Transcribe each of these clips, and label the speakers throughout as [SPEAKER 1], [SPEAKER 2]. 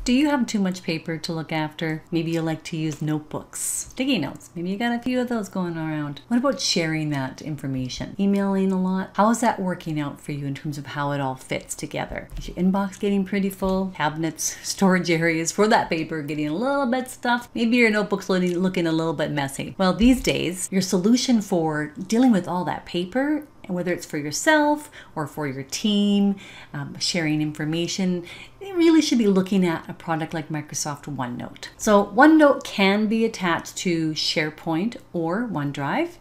[SPEAKER 1] Do you have too much paper to look after? Maybe you like to use notebooks, sticky notes. Maybe you got a few of those going around. What about sharing that information? Emailing a lot? How is that working out for you in terms of how it all fits together? Is your inbox getting pretty full? Cabinets, storage areas for that paper getting a little bit stuffed? Maybe your notebook's looking a little bit messy. Well, these days, your solution for dealing with all that paper, and whether it's for yourself or for your team, sharing information, you really should be looking at a product like Microsoft OneNote. So OneNote can be attached to SharePoint or OneDrive,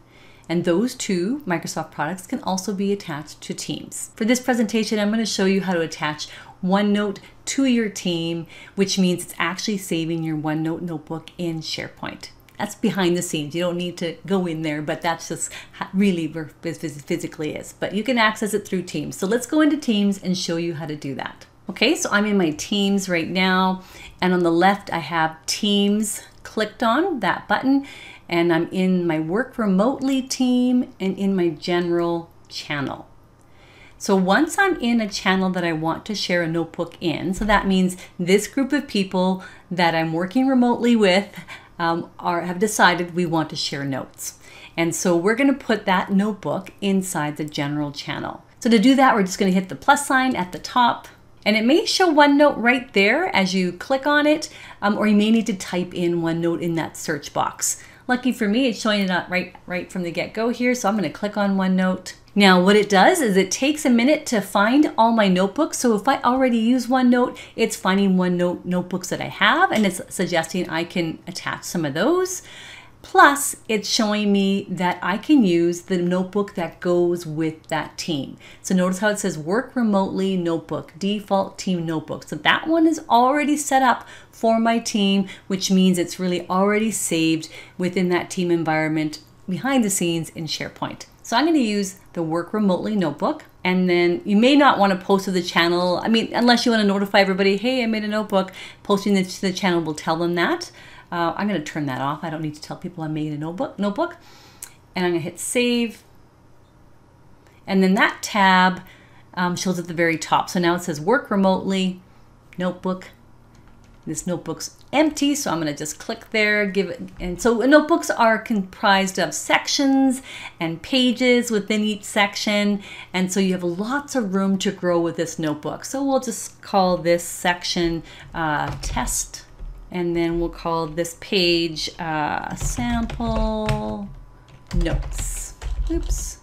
[SPEAKER 1] and those two Microsoft products can also be attached to Teams. For this presentation, I'm going to show you how to attach OneNote to your team, which means it's actually saving your OneNote notebook in SharePoint. That's behind the scenes. You don't need to go in there, but that's just really where it physically is. But you can access it through Teams. So let's go into Teams and show you how to do that. Okay, so I'm in my Teams right now, and on the left I have Teams clicked on, that button, and I'm in my Work Remotely team and in my General channel. So once I'm in a channel that I want to share a notebook in, so that means this group of people that I'm working remotely with have decided we want to share notes. And so we're going to put that notebook inside the General channel. So to do that, we're just going to hit the plus sign at the top, and it may show OneNote right there as you click on it, or you may need to type in OneNote in that search box. Lucky for me, it's showing it up right from the get-go here, so I'm going to click on OneNote. Now what it does is it takes a minute to find all my notebooks. So if I already use OneNote, it's finding OneNote notebooks that I have, and it's suggesting I can attach some of those. Plus, it's showing me that I can use the notebook that goes with that team. So notice how it says Work Remotely Notebook, Default Team Notebook. So that one is already set up for my team, which means it's really already saved within that team environment behind the scenes in SharePoint. So I'm going to use the Work Remotely notebook, and then you may not want to post to the channel. I mean, unless you want to notify everybody, hey, I made a notebook. Posting it to the channel will tell them that. I'm going to turn that off. I don't need to tell people I made a notebook. And I'm going to hit save. And then that tab shows at the very top. So now it says Work Remotely Notebook. This notebook's empty, so I'm going to just click there, give it, and so notebooks are comprised of sections and pages within each section, and so you have lots of room to grow with this notebook. So we'll just call this section test, and then we'll call this page sample notes. Oops.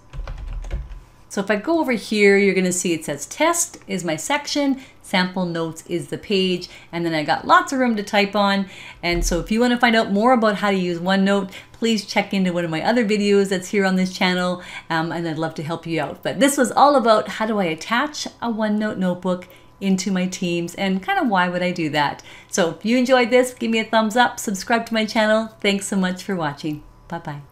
[SPEAKER 1] So if I go over here, you're going to see it says test is my section, sample notes is the page, and then I got lots of room to type on. And so if you want to find out more about how to use OneNote, please check into one of my other videos that's here on this channel, and I'd love to help you out. But this was all about how do I attach a OneNote notebook into my Teams and kind of why would I do that. So if you enjoyed this, give me a thumbs up, subscribe to my channel. Thanks so much for watching. Bye-bye.